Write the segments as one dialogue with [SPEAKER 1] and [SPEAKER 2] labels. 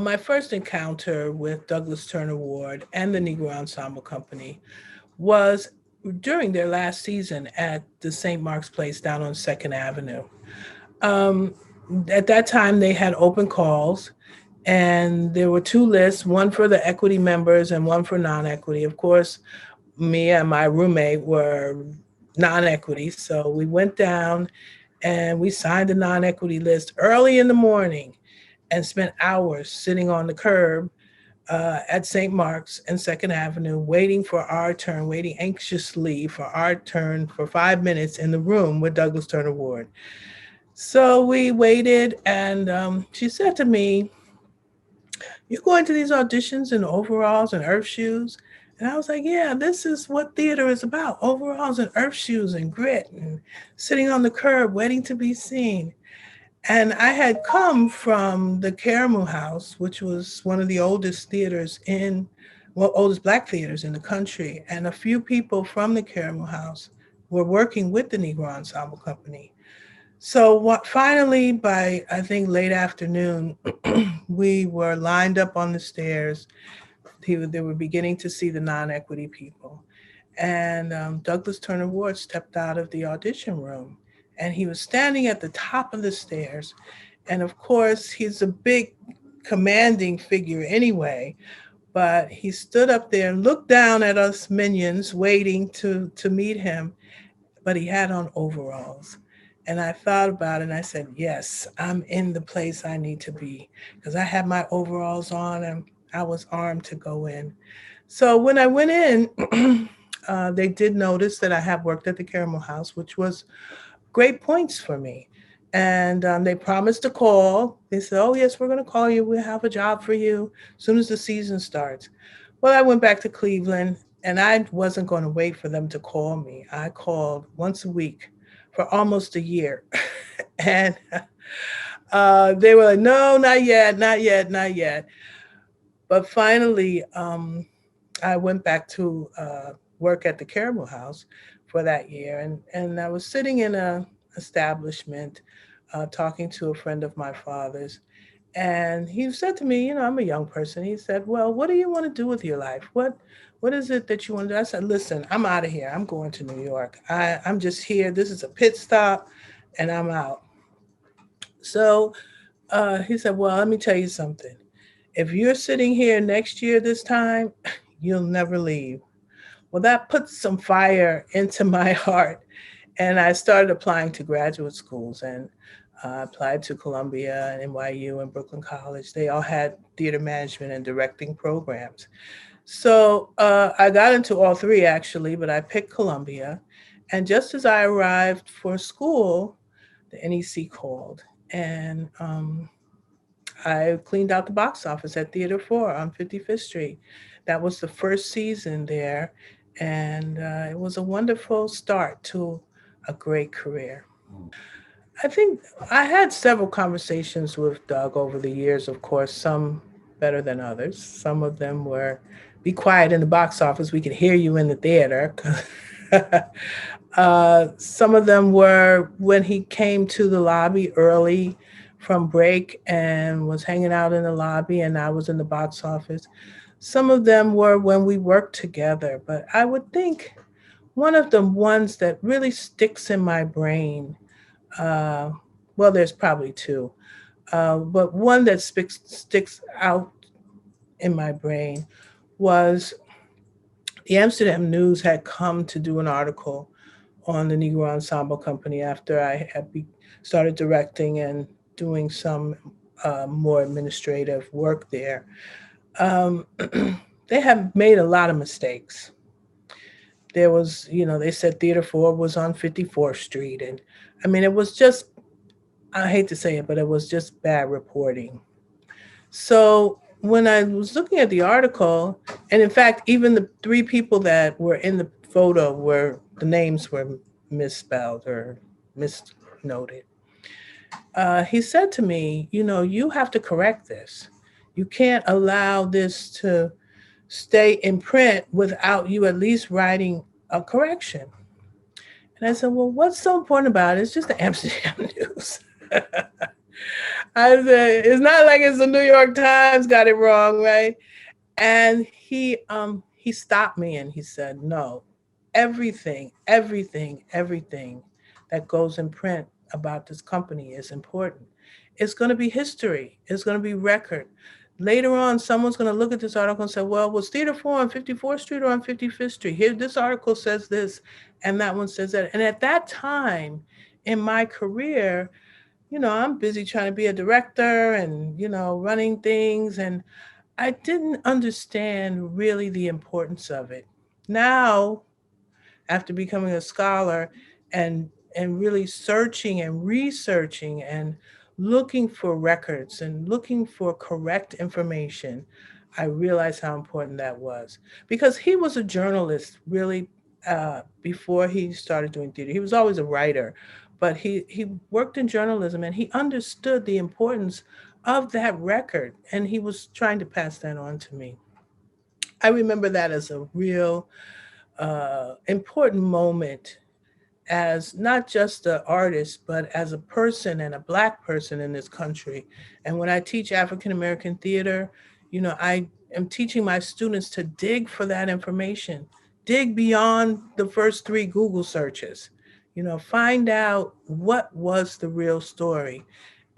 [SPEAKER 1] My first encounter with Douglas Turner Ward and the Negro Ensemble Company was during their last season at the St. Mark's Place down on Second Avenue. Um, at that time, they had open calls, and there were two lists, one for the equity members and one for non-equity. Of course, me and my roommate were non-equity, so we went down and we signed the non-equity list early in the morning and spent hours sitting on the curb at St. Mark's and Second Avenue, waiting for our turn, waiting anxiously for our turn for 5 minutes in the room with Douglas Turner Ward. So we waited, and she said to me, "You're going to these auditions in overalls and earth shoes?" And I was like, "Yeah, this is what theater is about, overalls and earth shoes and grit and sitting on the curb waiting to be seen." And I had come from the Caramoo House, which was one of the oldest theaters well, oldest Black theaters in the country. And a few people from the Caramoo House were working with the Negro Ensemble Company. So finally, by I think late afternoon, we were lined up on the stairs. They were beginning to see the non-equity people. And Douglas Turner Ward stepped out of the audition room, and he was standing at the top of the stairs. And of course, he's a big, commanding figure anyway, but he stood up there and looked down at us minions waiting to meet him, but he had on overalls. And I thought about it and I said, yes, I'm in the place I need to be because I had my overalls on and I was armed to go in. So when I went in, they did notice that I have worked at the Caramel House, which was great points for me. And they promised to call. They said, "Oh, yes, we're going to call you. We'll have a job for you as soon as the season starts." Well, I went back to Cleveland and I wasn't going to wait for them to call me. I called once a week for almost a year. And they were like, "No, not yet, not yet, not yet." But finally, I went back to work at the Caramel House for that year. And I was sitting in a establishment talking to a friend of my father's. And he said to me, I'm a young person. He said, "Well, what do you want to do with your life? What is it that you want to do?" I said, "Listen, I'm out of here. I'm going to New York. I'm just here. This is a pit stop and I'm out." So he said, "Well, let me tell you something. If you're sitting here next year this time, you'll never leave." Well, that put some fire into my heart. And I started applying to graduate schools and applied to Columbia and NYU and Brooklyn College. They all had theater management and directing programs. So I got into all three actually, but I picked Columbia. And just as I arrived for school, the NEC called and I cleaned out the box office at Theater 4 on 55th Street. That was the first season there. And it was a wonderful start to a great career. I think I had several conversations with Doug over the years, of course, some better than others. Some of them were be quiet in the box office, we could hear you in the theater. Some of them were when he came to the lobby early from break and was hanging out in the lobby, and I was in the box office. Some of them were when we worked together, but I would think one of the ones that really sticks in my brain, uh, well, there's probably two, but one that sticks out in my brain was the Amsterdam News had come to do an article on the Negro Ensemble Company after I had started directing and doing some more administrative work there. Um, they have made a lot of mistakes. There was, they said Theater 4 was on 54th Street. And I mean, it was just, I hate to say it, but it was just bad reporting. So when I was looking at the article, and in fact, even the three people that were in the photo the names were misspelled or misnoted. He said to me, you have to correct this. You can't allow this to stay in print without you at least writing a correction. And I said, "Well, what's so important about it? It's just the Amsterdam News." I said, it's not like it's the New York Times got it wrong, right? And he stopped me and he said, no, everything that goes in print about this company is important. It's going to be history. It's going to be record. Later on, someone's going to look at this article and say, well, was Theater 4 on 54th Street or on 55th Street? Here, this article says this, and that one says that. And at that time in my career, I'm busy trying to be a director and, running things. And I didn't understand really the importance of it. Now, after becoming a scholar and really searching and researching and looking for records and looking for correct information, I realized how important that was because he was a journalist really before he started doing theater. He was always a writer, but he worked in journalism and he understood the importance of that record and he was trying to pass that on to me. I remember that as a real important moment as not just an artist, but as a person and a Black person in this country. And when I teach African American theater, I am teaching my students to dig for that information, dig beyond the first three Google searches, find out what was the real story.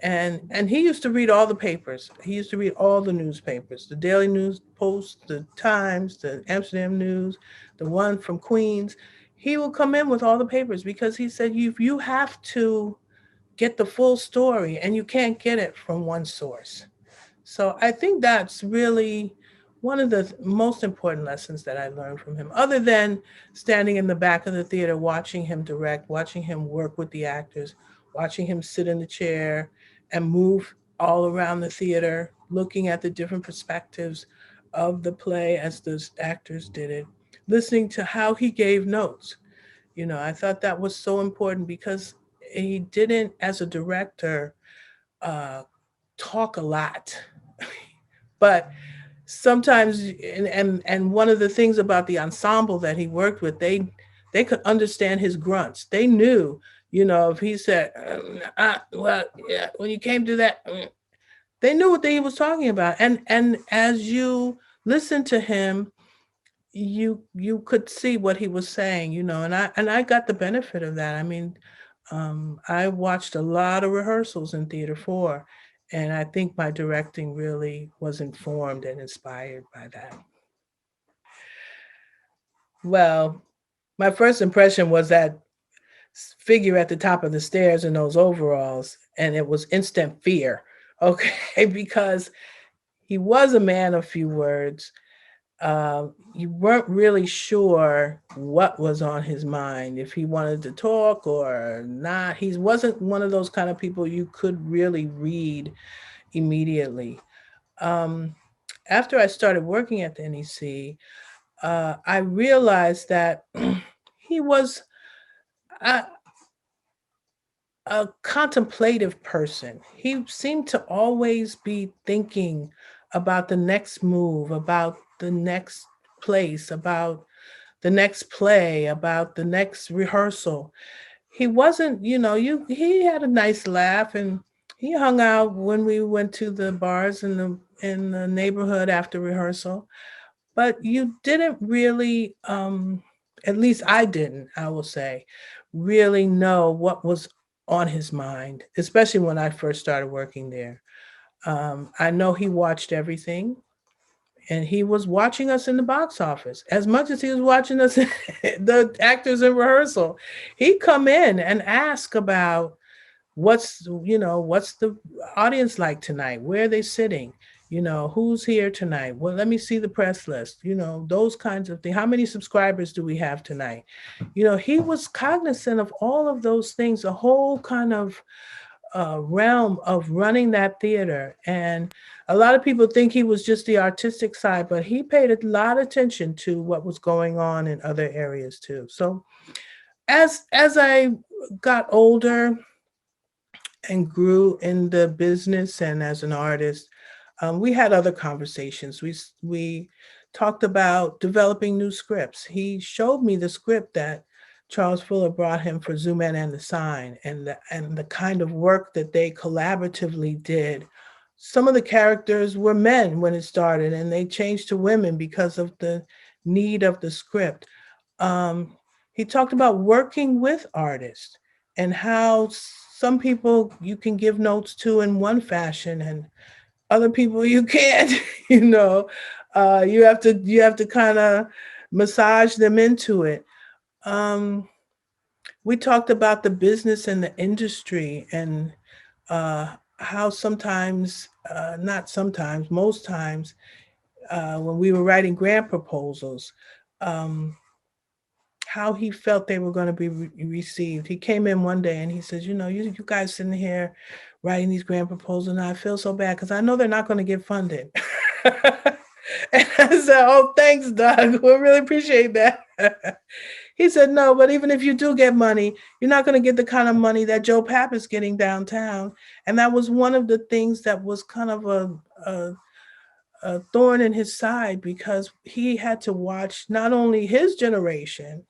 [SPEAKER 1] And he used to read all the papers. He used to read all the newspapers, the Daily News Post, the Times, the Amsterdam News, the one from Queens. He will come in with all the papers because he said you have to get the full story and you can't get it from one source. So I think that's really one of the most important lessons that I learned from him, other than standing in the back of the theater, watching him direct, watching him work with the actors, watching him sit in the chair and move all around the theater, looking at the different perspectives of the play as the actors did it, listening to how he gave notes. I thought that was so important because he didn't, as a director, uh, talk a lot. But sometimes and one of the things about the ensemble that he worked with, they could understand his grunts. They knew, if he said well, yeah, when you came to that, they knew what he was talking about. And as you listen to him, you could see what he was saying, and I got the benefit of that. I mean, I watched a lot of rehearsals in Theater 4, and I think my directing really was informed and inspired by that. Well, my first impression was that figure at the top of the stairs in those overalls, and it was instant fear. Okay, because he was a man of few words. You weren't really sure what was on his mind, if he wanted to talk or not. He wasn't one of those kind of people you could really read immediately. Um, After I started working at the NEC, I realized that he was a, a contemplative person. He seemed to always be thinking about the next move, about the next place, about the next play, about the next rehearsal. He wasn't, he had a nice laugh and he hung out when we went to the bars in the neighborhood after rehearsal. But you didn't really, at least I didn't, I will say, really know what was on his mind, especially when I first started working there. I know he watched everything and he was watching us in the box office as much as he was watching us, the actors in rehearsal. He'd come in and ask about what's the audience like tonight? Where are they sitting? Who's here tonight? Well, let me see the press list. Those kinds of things. How many subscribers do we have tonight? He was cognizant of all of those things, a whole kind of realm of running that theater. And a lot of people think he was just the artistic side, but he paid a lot of attention to what was going on in other areas too. So as I got older and grew in the business and as an artist, we had other conversations. We talked about developing new scripts. He showed me the script that Charles Fuller brought him for Zoom and the Sign, and the kind of work that they collaboratively did. Some of the characters were men when it started, and they changed to women because of the need of the script. Um, he talked about working with artists and how some people you can give notes to in one fashion, and other people you can't. you know, you have to kind of massage them into it. Um, we talked about the business and the industry and uh, how sometimes, not sometimes, most times, when we were writing grant proposals, um, how he felt they were going to be received. He came in one day and he says, you guys sitting here writing these grant proposals, and I feel so bad because I know they're not going to get funded. And I said, oh, thanks, Doug. We really appreciate that. He said, no, but even if you do get money, you're not going to get the kind of money that Joe Papp is getting downtown. And that was one of the things that was kind of a, a thorn in his side, because he had to watch not only his generation,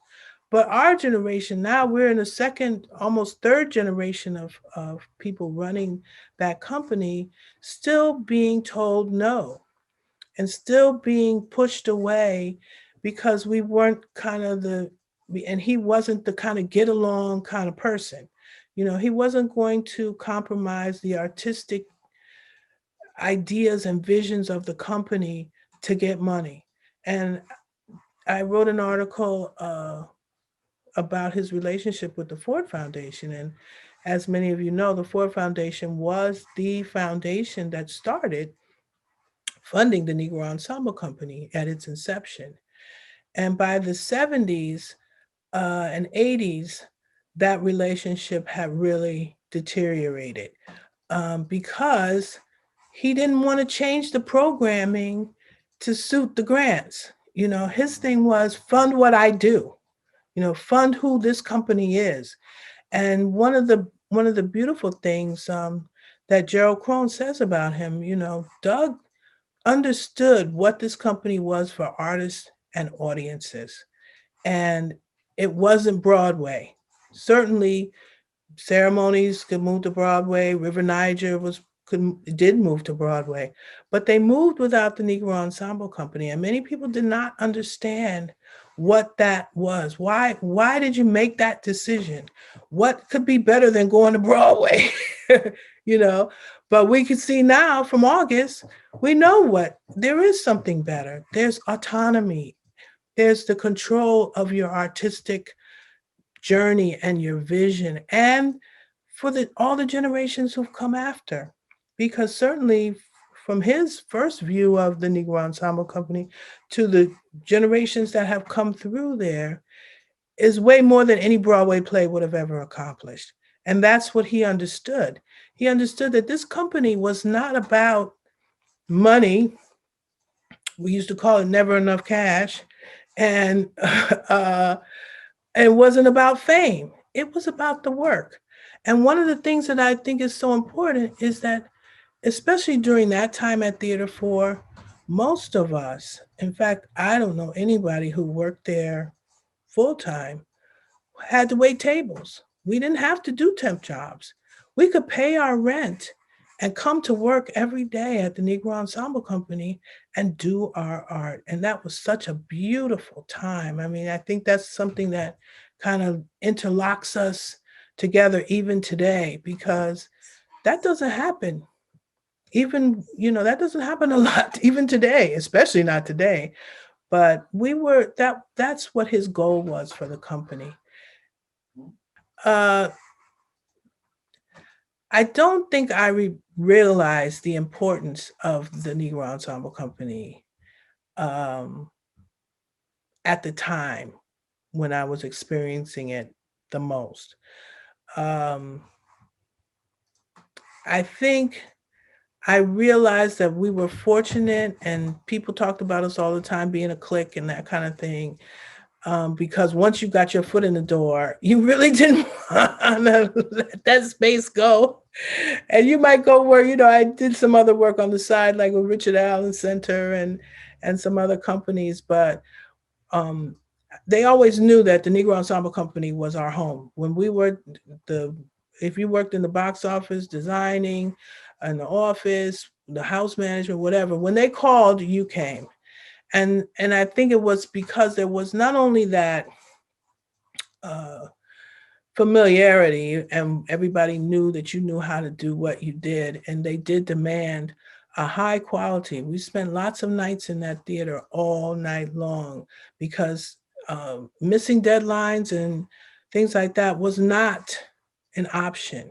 [SPEAKER 1] but our generation. Now we're in the second, almost third generation of people running that company, still being told no and still being pushed away because we weren't kind of and he wasn't the kind of get along kind of person. He wasn't going to compromise the artistic ideas and visions of the company to get money. And I wrote an article about his relationship with the Ford Foundation. And as many of you know, the Ford Foundation was the foundation that started funding the Negro Ensemble Company at its inception. And by the 70s and 80s, that relationship had really deteriorated, because he didn't want to change the programming to suit the grants. His thing was fund what I do, fund who this company is. And one of the beautiful things that Gerald Crone says about him, Doug understood what this company was for artists and audiences. And it wasn't Broadway. Certainly, ceremonies could move to Broadway. River Niger did move to Broadway, but they moved without the Negro Ensemble Company, and many people did not understand what that was. Why did you make that decision? What could be better than going to Broadway? you know, but we can see now from August, we know what there is something better. There's autonomy. There's the control of your artistic journey and your vision, and for all the generations who've come after. Because certainly from his first view of the Negro Ensemble Company to the generations that have come through there is way more than any Broadway play would have ever accomplished. And that's what he understood. He understood that this company was not about money. We used to call it never enough cash. And uh, it wasn't about fame, it was about the work. And one of the things that I think is so important is that, especially during that time at Theater 4, most of us, in fact, I don't know anybody who worked there full time, had to wait tables. We didn't have to do temp jobs. We could pay our rent and come to work every day at the Negro Ensemble Company and do our art. And that was such a beautiful time. I mean, I think that's something that kind of interlocks us together even today, because that doesn't happen. That doesn't happen a lot even today, especially not today. But that's what his goal was for the company. Uh, I don't think I realized the importance of the Negro Ensemble Company um, at the time when I was experiencing it the most. Um, I think I realized that we were fortunate, and people talked about us all the time being a clique and that kind of thing. Because once you got your foot in the door, you really didn't want to let that space go. And you might go where, I did some other work on the side, like with Richard Allen Center and some other companies, but um, they always knew that the Negro Ensemble Company was our home. When we were the, if you worked in the box office, designing, in the office, the house management, whatever, when they called, you came. And I think it was because there was not only that uh, familiarity, and everybody knew that you knew how to do what you did, and they did demand a high quality. We spent lots of nights in that theater all night long because missing deadlines and things like that was not an option.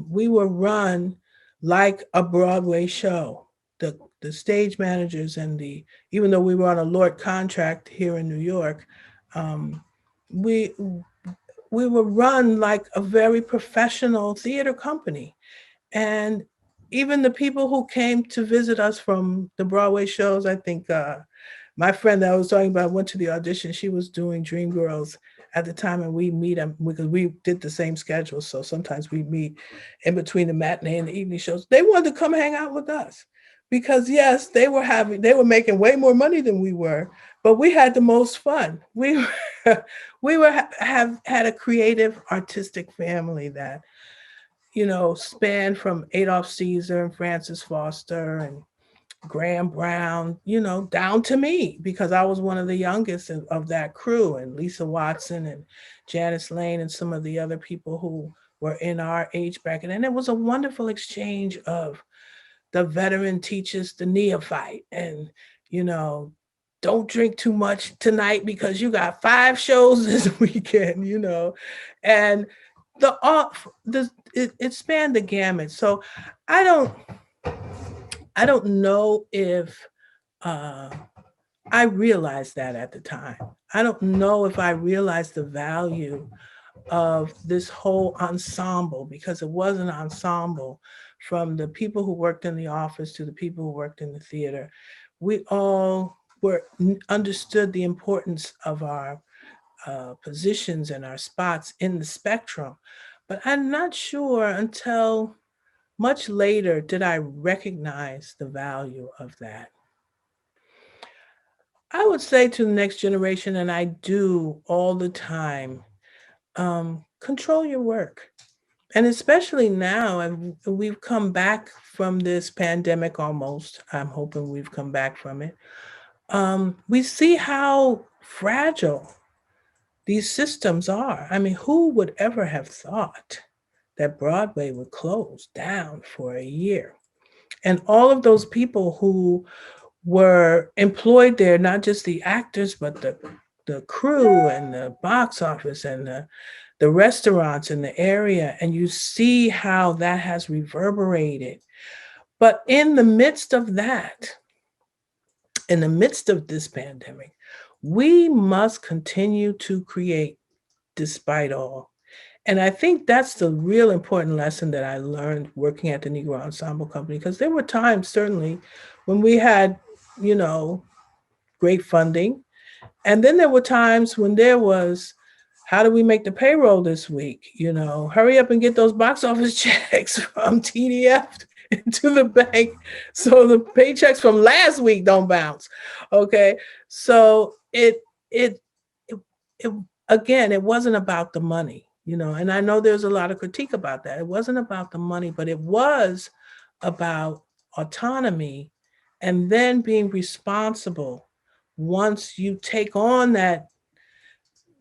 [SPEAKER 1] We were run like a Broadway show. The stage managers and the, even though we were on a Lord contract here in New York, um, we we were run like a very professional theater company. And even the people who came to visit us from the Broadway shows, I think my friend that I was talking about went to the audition. She was doing Dreamgirls at the time, and we meet them because we did the same schedule. So sometimes we meet in between the matinee and the evening shows. They wanted to come hang out with us because yes, they were making way more money than we were, but we had the most fun. We we were have had a creative, artistic family that, you know, spanned from Adolph Caesar and Francis Foster and Graham Brown, you know, down to me because I was one of the youngest of that crew, and Lisa Watson and Janice Lane and some of the other people who were in our age bracket. And it was a wonderful exchange of the veteran teaches the neophyte, and, you know, don't drink too much tonight because you got 5 shows this weekend, you know. And the off the it spanned the gamut. So I don't I don't know if uh, I realized that at the time. I don't know if I realized the value of this whole ensemble, because it was an ensemble from the people who worked in the office to the people who worked in the theater. We all understood the importance of our positions and our spots in the spectrum. But I'm not sure until much later did I recognize the value of that. I would say to the next generation, and I do all the time, control your work. And especially now, and we've come back from this pandemic almost. I'm hoping we've come back from it. We see how fragile these systems are. I mean, who would ever have thought that Broadway would close down for a year? And all of those people who were employed there, not just the actors, but the crew and the box office and the restaurants in the area. And you see how that has reverberated. But in the midst of that, in the midst of this pandemic, we must continue to create despite all. And I think that's the real important lesson that I learned working at the Negro Ensemble Company, because there were times, certainly, when we had, you know, great funding. And then there were times when there was, how do we make the payroll this week? You know, hurry up and get those box office checks from TDF into the bank so the paychecks from last week don't bounce. Okay. So it, it, it again, it wasn't about the money, you know, and I know there's a lot of critique about that. It wasn't about the money, but it was about autonomy and then being responsible once you take on that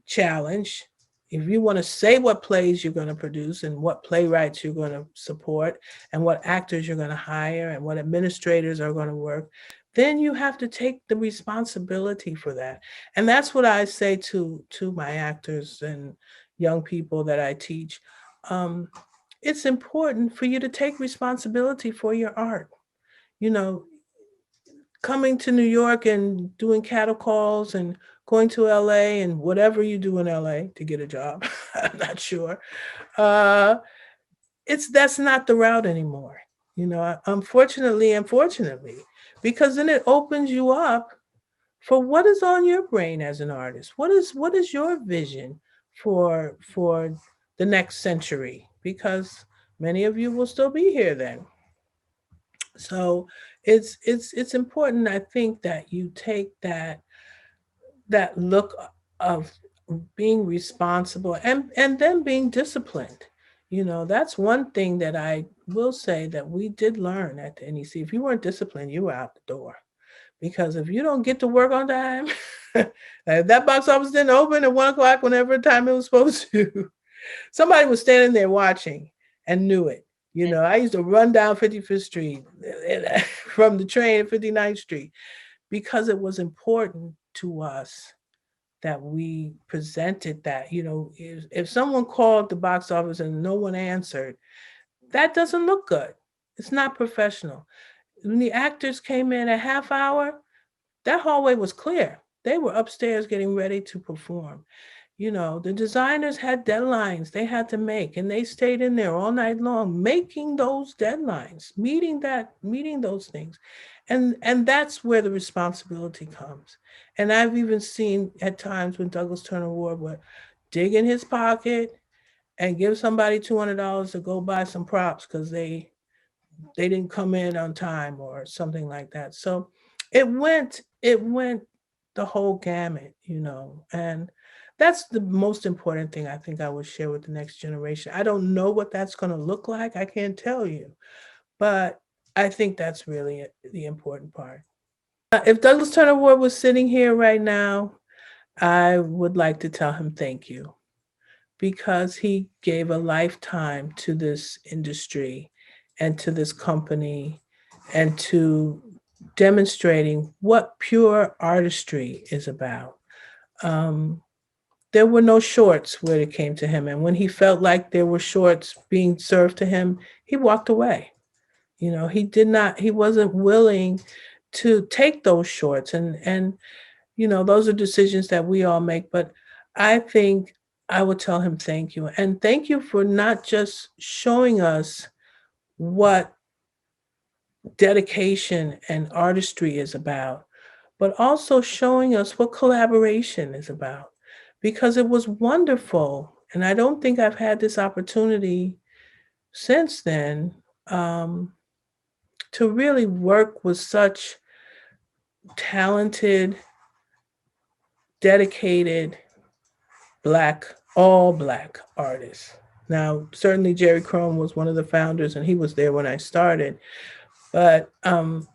[SPEAKER 1] challenge. If you want to say what plays you're going to produce and what playwrights you're going to support and what actors you're going to hire and what administrators are going to work, then you have to take the responsibility for that. And that's what I say to my actors and young people that I teach. Um, it's important for you to take responsibility for your art. You know, coming to New York and doing cattle calls and going to LA and whatever you do in LA to get a job, I'm not sure. Uh, it's that's not the route anymore. You know, unfortunately, unfortunately, because then it opens you up for what is on your brain as an artist. What is your vision for the next century? Because many of you will still be here then. So it's important, I think, that you take that that look of being responsible and then being disciplined. That's one thing that I will say that we did learn at the NEC. If you weren't disciplined, you were out the door. Because if you don't get to work on time, if that box office didn't open at 1 o'clock, whenever time it was supposed to, somebody was standing there watching and knew it. I used to run down 55th Street from the train at 59th Street because it was important to us that we presented that. If someone called the box office and no one answered, that doesn't look good. It's not professional. When the actors came in a half hour, that hallway was clear. They were upstairs getting ready to perform. The designers had deadlines they had to make, and they stayed in there all night long making those deadlines, meeting those things. And that's where the responsibility comes. And I've even seen at times when Douglas Turner Ward would dig in his pocket and give somebody $200 to go buy some props because they didn't come in on time or something like that. So it went the whole gamut. And that's the most important thing I think I would share with the next generation. I don't know what that's going to look like. I can't tell you, but I think that's really the important part. If Douglas Turner Ward was sitting here right now, I would like to tell him thank you because he gave a lifetime to this industry and to this company and to demonstrating what pure artistry is about. Um, there were no shorts when it came to him. And when he felt like there were shorts being served to him, he walked away. He wasn't willing to take those shorts. And those are decisions that we all make. But I think I would tell him thank you. And thank you for not just showing us what dedication and artistry is about, but also showing us what collaboration is about because it was wonderful. And I don't think I've had this opportunity since then um, to really work with such talented, dedicated Black, all Black artists. Now, certainly Jerry Crone was one of the founders, and he was there when I started. But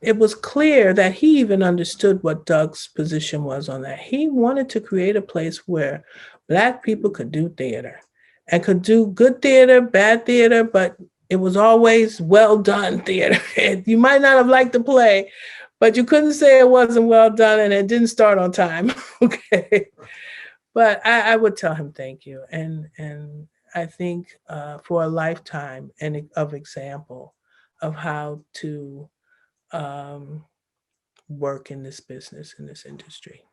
[SPEAKER 1] it was clear that he even understood what Doug's position was on that. He wanted to create a place where Black people could do theater and could do good theater, bad theater, but it was always well done theater. You might not have liked the play, but you couldn't say it wasn't well done and it didn't start on time. Okay. But I would tell him thank you. And I think for a lifetime of example of how to um, work in this business, in this industry.